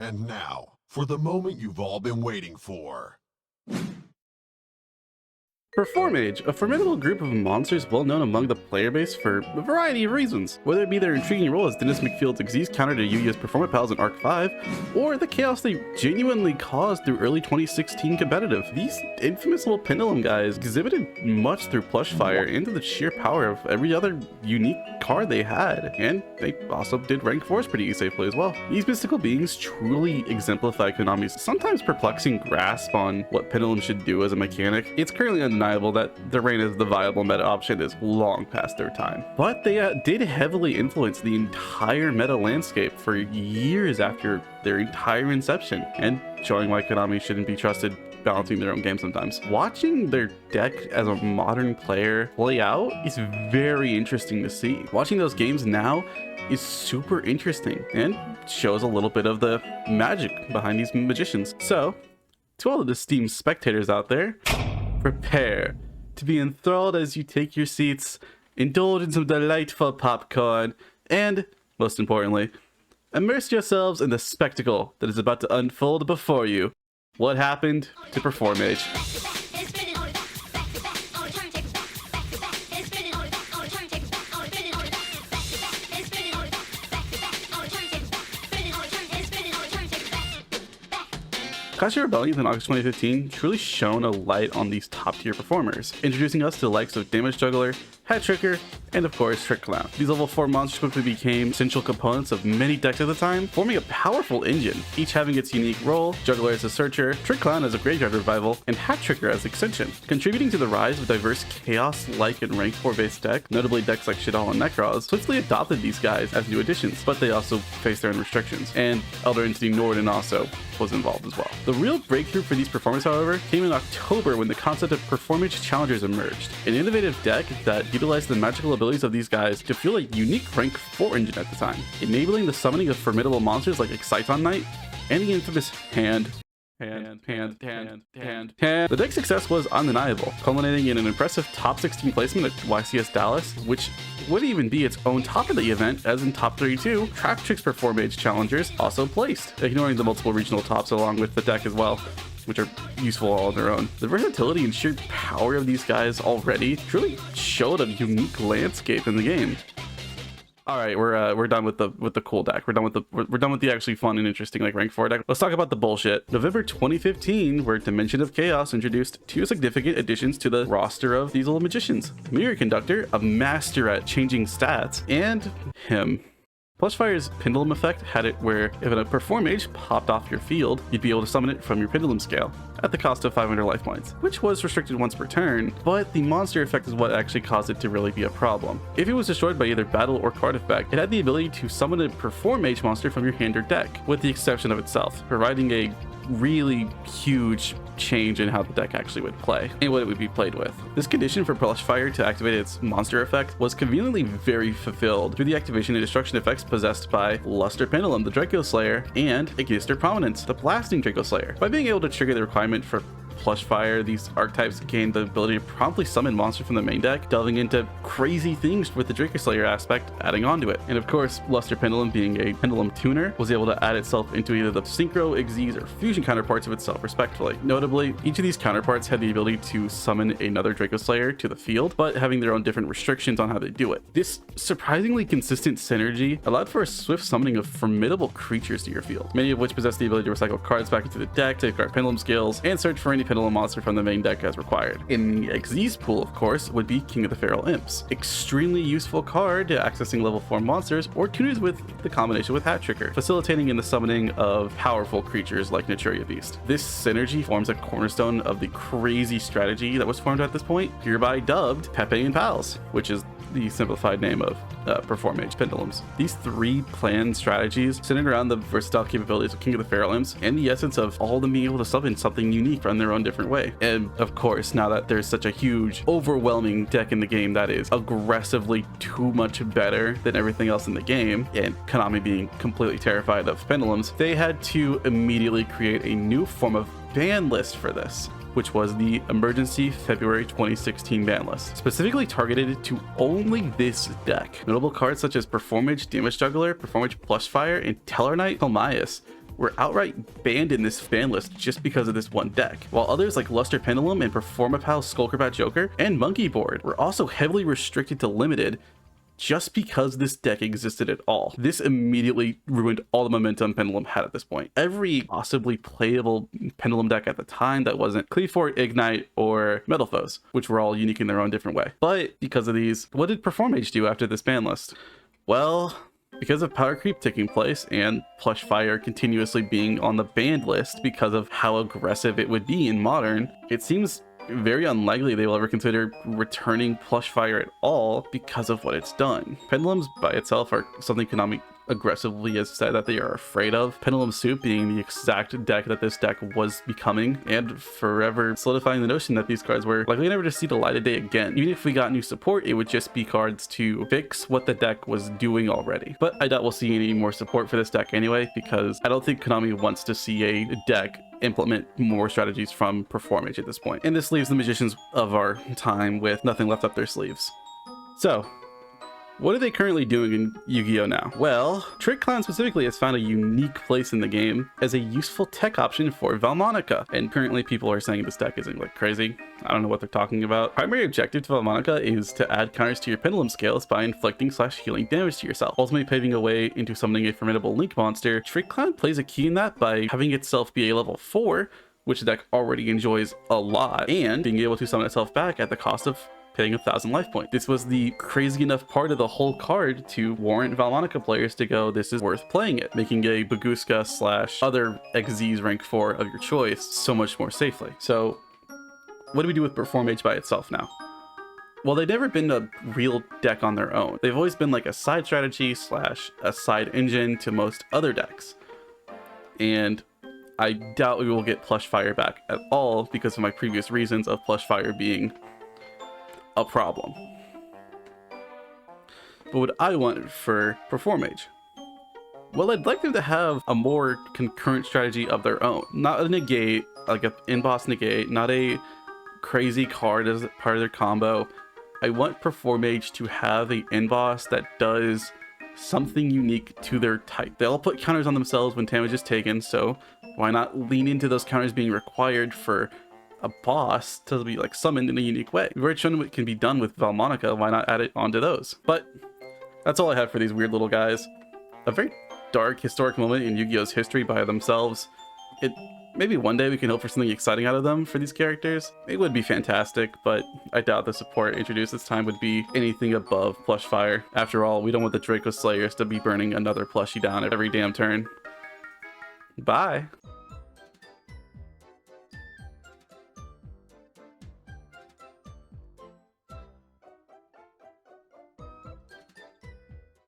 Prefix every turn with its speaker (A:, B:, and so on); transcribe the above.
A: And now, for the moment you've all been waiting for.
B: Performage, a formidable group of monsters well known among the player base for a variety of reasons, whether it be their intriguing role as Dennis McField's Xyz's counter to Yu-Gi-Oh's Performance Pals in Arc 5, or the chaos they genuinely caused through early 2016 competitive. These infamous little pendulum guys exhibited much through Plushfire and to the sheer power of every other unique card they had, and they also did rank 4s pretty safely as well. These mystical beings truly exemplify Konami's sometimes perplexing grasp on what pendulum should do as a mechanic. It's currently undeniable that their reign as the viable meta option is long past their time, but they did heavily influence the entire meta landscape for years after their entire inception, and showing why Konami shouldn't be trusted balancing their own game sometimes. Watching their deck as a modern player play out is very interesting to see. Watching those games now is super interesting and shows a little bit of the magic behind these magicians. So, to all of the esteemed spectators out there, prepare to be enthralled as you take your seats, indulge in some delightful popcorn, and, most importantly, immerse yourselves in the spectacle that is about to unfold before you. What happened to Performage? Clash of Rebellion in August 2015 truly shone a light on these top tier performers, introducing us to the likes of Damage Juggler, Hat Tricker, and of course Trick Clown. These level 4 monsters quickly became essential components of many decks at the time, forming a powerful engine, each having its unique role: Juggler as a searcher, Trick Clown as a graveyard revival, and Hat Tricker as extension, contributing to the rise of diverse chaos-like and rank 4 based decks. Notably, decks like Shaddoll and Nekroz swiftly adopted these guys as new additions, but they also faced their own restrictions, and Elder Entity Norden also was involved as well. The real breakthrough for these performers, however, came in October when the concept of Performage Challengers emerged, an innovative deck that utilized the magical abilities of these guys to fuel a unique rank 4 engine at the time, enabling the summoning of formidable monsters like Exciton Knight and the infamous Hand. The deck's success was undeniable, culminating in an impressive top 16 placement at YCS Dallas, which would even be its own top of the event, as in top 32, Trap Trick's Performage Challengers also placed, ignoring the multiple regional tops along with the deck as well, which are useful all on their own. The versatility and sheer power of these guys already truly showed a unique landscape in the game. All right, we're done with the cool deck. We're done with the actually fun and interesting like rank 4 deck. Let's talk about the bullshit. November 2015, where Dimension of Chaos introduced 2 significant additions to the roster of these little magicians: Mirror Conductor, a master at changing stats, and him. Plushfire's Pendulum effect had it where if a Performage popped off your field, you'd be able to summon it from your Pendulum scale at the cost of 500 life points, which was restricted once per turn, but the monster effect is what actually caused it to really be a problem. If it was destroyed by either battle or card effect, it had the ability to summon a Performage monster from your hand or deck, with the exception of itself, providing a really huge change in how the deck actually would play and what it would be played with. This condition for Plushfire to activate its monster effect was conveniently very fulfilled through the activation and destruction effects possessed by Luster Pendulum, the Draco Slayer, and Aegis Prominence, the Blasting Draco Slayer. By being able to trigger the requirement for Plushfire, these archetypes gained the ability to promptly summon monsters from the main deck, delving into crazy things with the Draco Slayer aspect adding onto it. And of course, Luster Pendulum, being a pendulum tuner, was able to add itself into either the Synchro, Xyz, or Fusion counterparts of itself respectively. Notably, each of these counterparts had the ability to summon another Draco Slayer to the field, but having their own different restrictions on how they do it. This surprisingly consistent synergy allowed for a swift summoning of formidable creatures to your field, many of which possess the ability to recycle cards back into the deck, safeguard pendulum skills, and search for any pendulum monster from the main deck as required. In the Xyz pool, of course, would be King of the Feral Imps. Extremely useful card to accessing level 4 monsters or tuners with the combination with Hat Tricker, facilitating in the summoning of powerful creatures like Naturia Beast. This synergy forms a cornerstone of the crazy strategy that was formed at this point, hereby dubbed PePe and Pals, which is the simplified name of Performage Pendulums. These 3 planned strategies centered around the versatile capabilities of King of the Feral Imps and the essence of all of them being able to summon something unique in their own different way. And of course, now that there's such a huge, overwhelming deck in the game that is aggressively too much better than everything else in the game, and Konami being completely terrified of pendulums, they had to immediately create a new form of ban list for this, which was the Emergency February 2016 ban list, specifically targeted to only this deck. Notable cards such as Performage Damage Juggler, Performage Plushfire, and Tellar Knight Helmias were outright banned in this ban list just because of this one deck, while others like Luster Pendulum and Performapal Skullcrabat Joker and Monkey Board were also heavily restricted to limited just because this deck existed at all. This immediately ruined all the momentum Pendulum had at this point. Every possibly playable Pendulum deck at the time that wasn't Cleavefort, Ignite, or Metal Foes, which were all unique in their own different way. But because of these, what did Performage do after this ban list? Well, because of power creep taking place and Plush Fire continuously being on the banned list because of how aggressive it would be in Modern, it seems very unlikely they will ever consider returning Plush Fire at all because of what it's done. Pendulums by itself are something Konami aggressively has said that they are afraid of. Pendulum Soup being the exact deck that this deck was becoming, and forever solidifying the notion that these cards were likely never to see the light of day again. Even if we got new support, it would just be cards to fix what the deck was doing already. But I doubt we'll see any more support for this deck anyway, because I don't think Konami wants to see a deck implement more strategies from Performage at this point. And this leaves the magicians of our time with nothing left up their sleeves. So, what are they currently doing in Yu-Gi-Oh now? Well, Trick Clan specifically has found a unique place in the game as a useful tech option for Valmonica. And currently people are saying this deck isn't like crazy. I don't know what they're talking about. Primary objective to Valmonica is to add counters to your pendulum scales by inflicting/healing damage to yourself, ultimately paving a way into summoning a formidable link monster. Trick Clan plays a key in that by having itself be a level 4, which the deck already enjoys a lot, and being able to summon itself back at the cost of paying 1,000 life points. This was the crazy enough part of the whole card to warrant Valmonica players to go, this is worth playing it, making a Baguska / other XZ's rank 4 of your choice so much more safely. So what do we do with Performage by itself now? Well, they've never been a real deck on their own. They've always been like a side strategy / a side engine to most other decks. And I doubt we will get Plush Fire back at all because of my previous reasons of Plush Fire being a problem. But what I want for Performage? Well, I'd like them to have a more concurrent strategy of their own. Not a negate, like an in-boss negate, not a crazy card as part of their combo. I want Performage to have a in-boss that does something unique to their type. They'll put counters on themselves when damage is taken, so why not lean into those counters being required for a boss to be like summoned in a unique way? We've already shown what can be done with Valmonica, why not add it onto those? But that's all I have for these weird little guys. A very dark historic moment in Yu-Gi-Oh's history by themselves. Maybe one day we can hope for something exciting out of them for these characters. It would be fantastic, but I doubt the support introduced this time would be anything above Plush Fire. After all, we don't want the Draco Slayers to be burning another plushie down every damn turn. Bye!